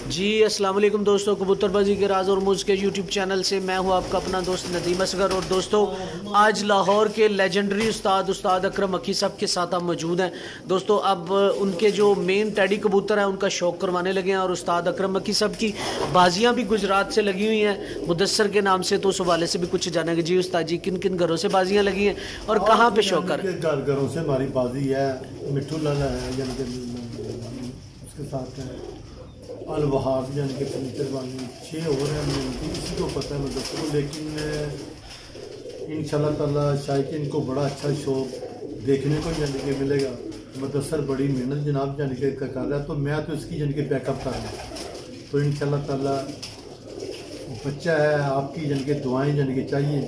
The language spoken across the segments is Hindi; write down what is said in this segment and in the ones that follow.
जी अस्सलाम वालेकुम दोस्तों, कबूतरबाजी के राज और मुझ के यूट्यूब चैनल से मैं हूं आपका अपना दोस्त नदीम असगर। और दोस्तों आज लाहौर के लेजेंडरी उस्ताद अकरम अकी साहब के साथ हम मौजूद हैं। दोस्तों अब उनके जो मेन टैडी कबूतर हैं उनका शौक़ करवाने लगे हैं और उस्ताद अकरम अकी साहब की बाजियाँ भी गुजरात से लगी हुई हैं मुदस्सर के नाम से, तो उस हवाले से भी कुछ जानेंगे। जी उस्ताद जी, किन किन घरों से बाजियाँ लगी हैं और कहाँ पे शौक़ कर? घरों से हमारी बाजी है, मिट्टू लाला है उसके साथ है अल वहाब यानी कि फर्नीचर वाली 6 और हैं, इसी को पता है मतलब को। लेकिन इंशाल्लाह ताला शायद इनको बड़ा अच्छा शौक देखने को यानी कि मिलेगा। मुदस्सर बड़ी मेहनत जनाब यानी कि कर रहा है, तो मैं तो इसकी यानी कि बैकअप कर रहा हूँ। तो इंशाल्लाह ताला बच्चा है, आपकी यानी कि दुआएं यानी कि चाहिए,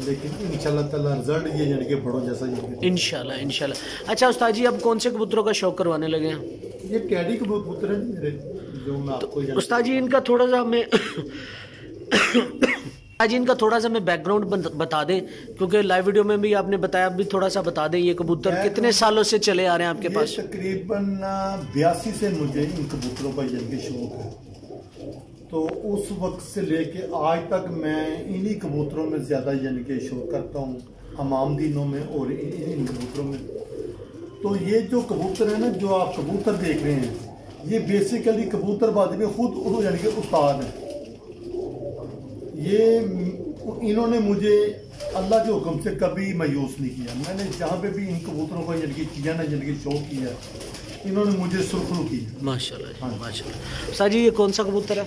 लेकिन इंशाल्लाह ताला रिजल्ट ये यानी कि बड़ों जैसा इंशाल्लाह। अच्छा उस्ताद जी, अब कौन से कबूतरों का शौक़ करवाने लगे हैं? ये टैडी कबूतर है मेरे, जो मैं आपको उस्ताद जी इनका थोड़ा सा हमें आज इनका थोड़ा सा मैं बैकग्राउंड बता दें, क्योंकि लाइव वीडियो में भी आपने बताया, अभी थोड़ा सा बता दें। ये कबूतर कितने सालों से चले आ रहे हैं आपके पास? तकरीबन 82 से मुझे इन कबूतरों का यानी कि शौक है। तो उस वक्त से लेके आज तक मैं इन्हीं कबूतरों में ज़्यादा यानी कि शौक करता हूँ, हमाम दिनों में और इन कबूतरों में। तो ये जो कबूतर है ना, जो आप कबूतर देख रहे हैं, ये बेसिकली कबूतरबाजी में खुद यानी कि उस्ताद हैं। ये इन्होंने मुझे अल्लाह के हुक्म से कभी मायूस नहीं किया। मैंने जहाँ पे भी इन कबूतरों को यानी कि किया ना, यानी कि शौक किया, इन्होंने मुझे सुरखरू किया। माशाल्लाह। हाँ माशाल्लाह। उस्ताद जी ये कौन सा कबूतर है?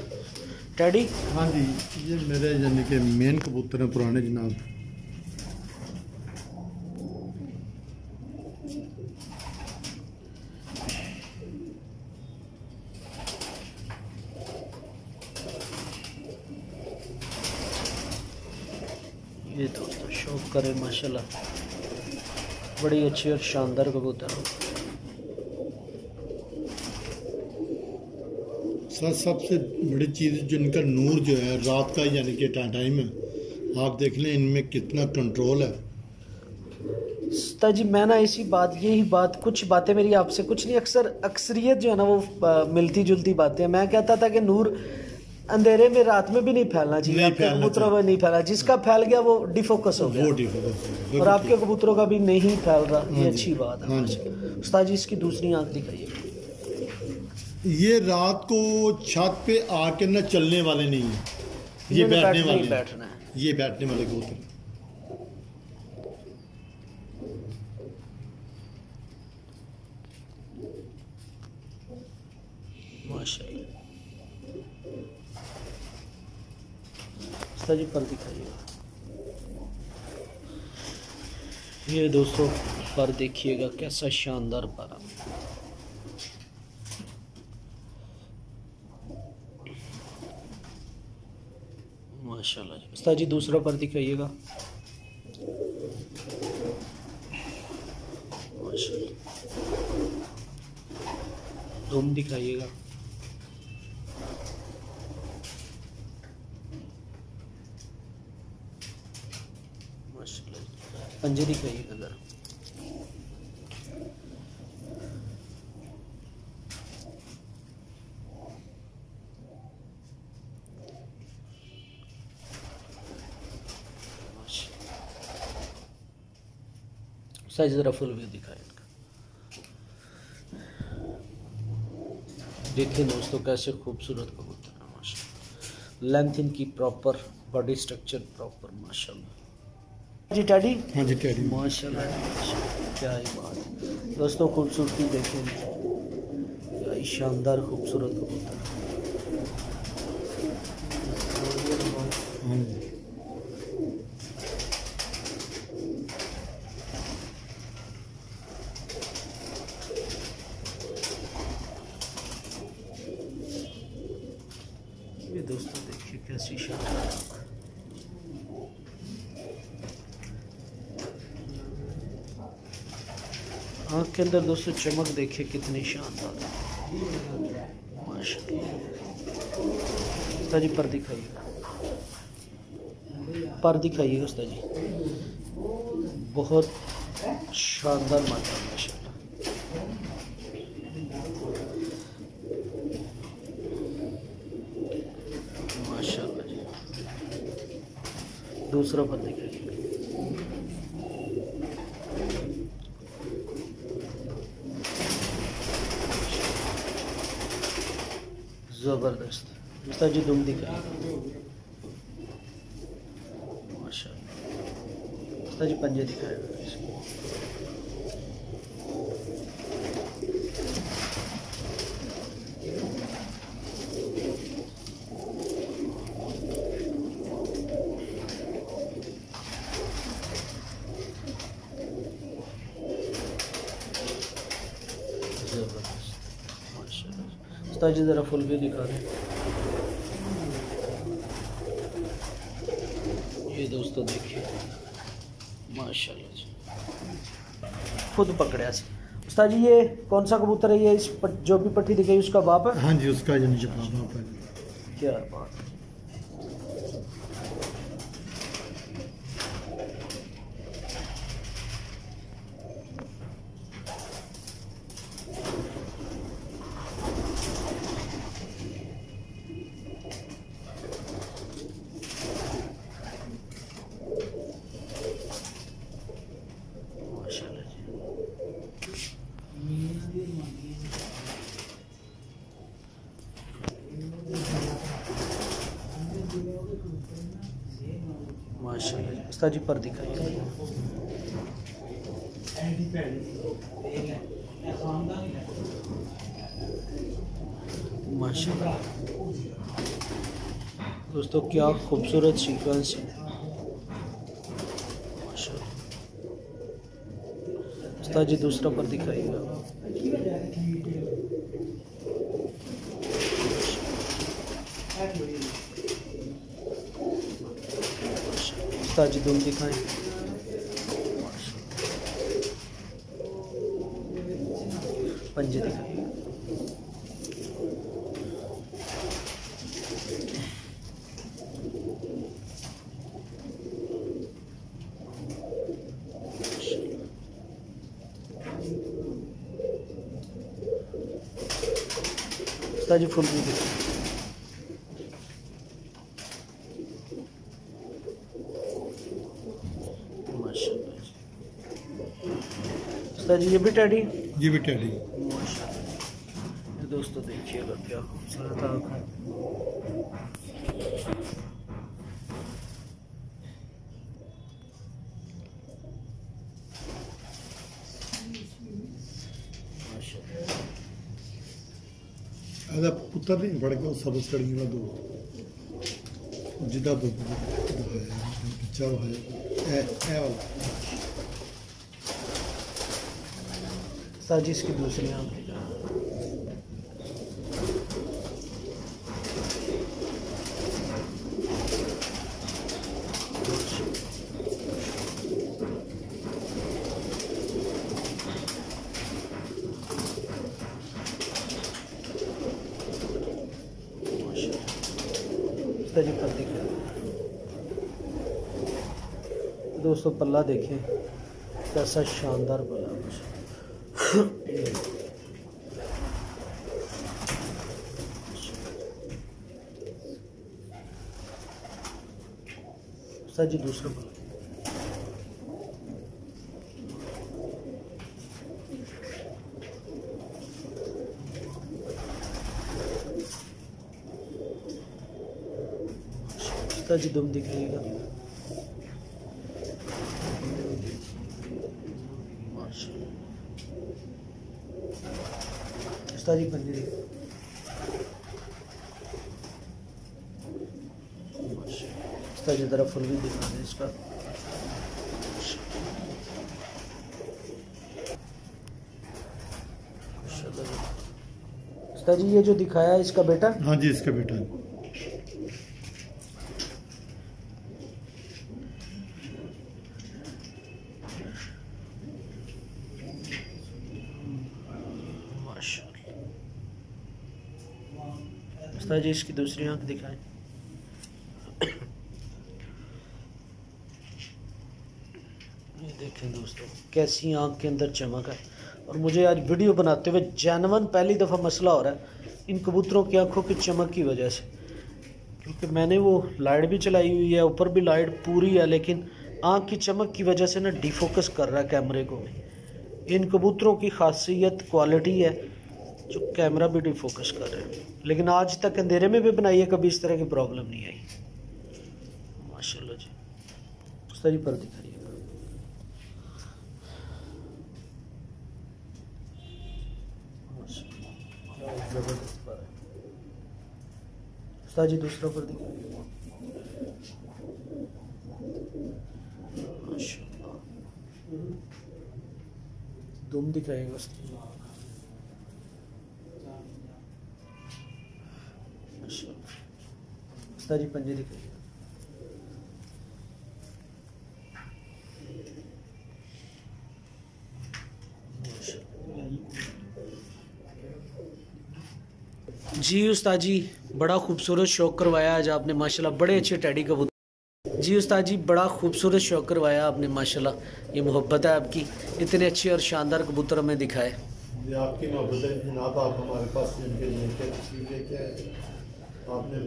टैडी? हाँ जी, ये मेरे यानी कि मेन कबूतर हैं पुराने जनाब। ये दोस्तों शौक करें माशाल्लाह, बड़ी अच्छी और शानदार कबूतर हो। सबसे बड़ी चीज़ जो इनका नूर जो है रात का यानी कि टाइम है, आप देख लें इनमें कितना कंट्रोल है। उस्ताद जी मैं ना यही बात कुछ बातें मेरी आपसे कुछ नहीं, अक्सरियत जो है ना वो मिलती जुलती बातें। मैं कहता था कि नूर अंधेरे में रात में भी नहीं फैलना चाहिए, आपके कबूतरों में नहीं फैला, जिसका फैल गया वो डिफोकस हो गया, और आपके कबूतरों का भी नहीं फैल रहा। ये अच्छी बात है। उस्ताद जी इसकी दूसरी आंख दिखाइए। ये रात को छत पे आके ना चलने वाले नहीं है, ये बैठने वाले, बैठना है, ये बैठने वाले कबूतर। माशाल्लाह। उस्ताद जी पर दिखाइए। ये दोस्तों पर देखिएगा कैसा शानदार पर, माशाल्लाह जी। उस्ताद जी दूसरा पर दिखाइएगा। माशाल्लाह। धूम दिखाइएगा। माशाल्लाह। पंजे दिखाइएगा जरा। साइज ज़रा फुल व्यू दिखाएं इनका। देखिए दोस्तों कैसे खूबसूरत कबूतर है माशाल्लाह। लेंथ इनकी प्रॉपर, बॉडी स्ट्रक्चर प्रॉपर माशाल्लाह। जी टैडी? हाँ जी टैडी माशाल्लाह। क्या ही बात है दोस्तों, खूबसूरती देखें, क्या ही शानदार खूबसूरत कबूतर। ये दोस्तों देखिए कैसी शानदार आँख के अंदर दोस्तों चमक देखिए कितनी शानदार माशाल्लाह। जी पर दिखाइएगा, पर दिखाइएगा उस्ताद जी, बहुत शानदार माशाल्लाह। दूसरा पर दिखाइए। जबरदस्त। उस्ताद जी दुम दिखाइए। माशाल्लाह। उस्ताद जी पंजे दिखाएगा। उस्ताद जी ज़रा फुल भी दिखा दें। ये दोस्तों देखिए माशाल्लाह जी, खुद पकड़े ऐसे। उस्ताद जी ये कौन सा कबूतर है? ये इस जो भी पट्टी दिखाई उसका बाप है? हाँ जी, उसका बाप है। क्या बात है। माशाल्लाह। उस्ताद जी पर दिखाइए। माशाल्लाह दोस्तों क्या खूबसूरत सीक्वेंस है। माशाल्लाह। उस्ताद जी दूसरा पर दिखाइएगा। उस्ताद जी दुम दिखाएं। पंजे दिखाएं। उस्ताद जी फुल भी दिखाएं। उस्ताद जी ये भी टैडी? ये भी टैडी। माशाल्लाह। ये दोस्तों देखिएगा क्या खूबसूरत आँख है। आधा पुत्र नहीं बढ़ गया सब सड़ी में दो जिदा बच्चा है ए वाला। साजिश की दूसरी आँख दिखा। पर दिखा। दोस्तों पल्ला देखें कैसा शानदार पल्ला। सर जी दूसरा पल्ला। सर जी दुम दिखाइएगा। सारी पंजे इसका तरफ फुल भी दिखा दें इसका। उस्ताद जी ये जो दिखाया इसका बेटा? हाँ जी इसका बेटा। उस्ताद जी इसकी दूसरी आंख दिखाएं। ये देखें दोस्तों कैसी आंख के अंदर चमक है। और मुझे आज वीडियो बनाते हुए जानवन पहली दफ़ा मसला हो रहा है इन कबूतरों की आंखों की चमक की वजह से क्योंकि मैंने वो लाइट भी चलाई हुई है, ऊपर भी लाइट पूरी है, लेकिन आँख की चमक की वजह से ना डिफोकस कर रहा है कैमरे को भी। इन कबूतरों की खासियत क्वालिटी है जो कैमरा भी डिफोकस कर रहा है, लेकिन आज तक अंधेरे में भी बनाई है, कभी इस तरह की प्रॉब्लम नहीं आई। माशाल्लाह जी। उस तरह पर दिखाइएगा। जबरदस्त पर है उस्ताद जी। दूसरा पर दिखाइएगा। माशाल्लाह। दुम दिखाएगा उस्ताद जी। पंजे दिखाइए। जी उस्ताद जी, बड़ा खूबसूरत शौक करवाया आज आपने माशाल्लाह। बड़े अच्छे टैडी कबूतर। जी उस्ताद जी, बड़ा खूबसूरत शौक करवाया आपने माशाल्लाह। ये मोहब्बत है आपकी, इतने अच्छे और शानदार कबूतर हमें दिखाए। ये आपकी मोहब्बत है जनाब। आप हमारे पास आपने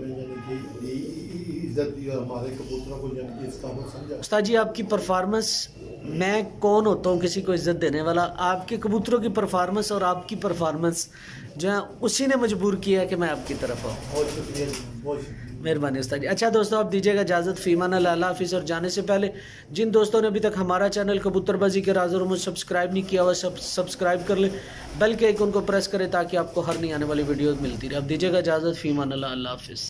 इज्जत दी और हमारे कबूतरों को इसका समझा। उस्ताद जी, आपकी परफॉर्मेंस, मैं कौन होता हूँ किसी को इज्जत देने वाला? आपके कबूतरों की परफॉर्मेंस और आपकी परफॉर्मेंस जो है उसी ने मजबूर किया है कि मैं आपकी तरफ आऊँ। बहुत शुक्रिया, बहुत शुक्रिया, मेहरबानी उस्ताद जी। अच्छा दोस्तों, आप दीजिएगा इजाज़त। फ़ीमान अल्लाह हाफ़िज़। और जाने से पहले जिन दोस्तों ने अभी तक हमारा चैनल कबूतरबाजी के राज़ और मुझ सब्सक्राइब नहीं किया हुआ, सब्सक्राइब कर लें, बेल के आइकन को प्रेस करें ताकि आपको हर नई आने वाली वीडियो मिलती रहे। अब दीजिएगा इजाज़त। फ़ीमान अल्लाह हाफ़िज़।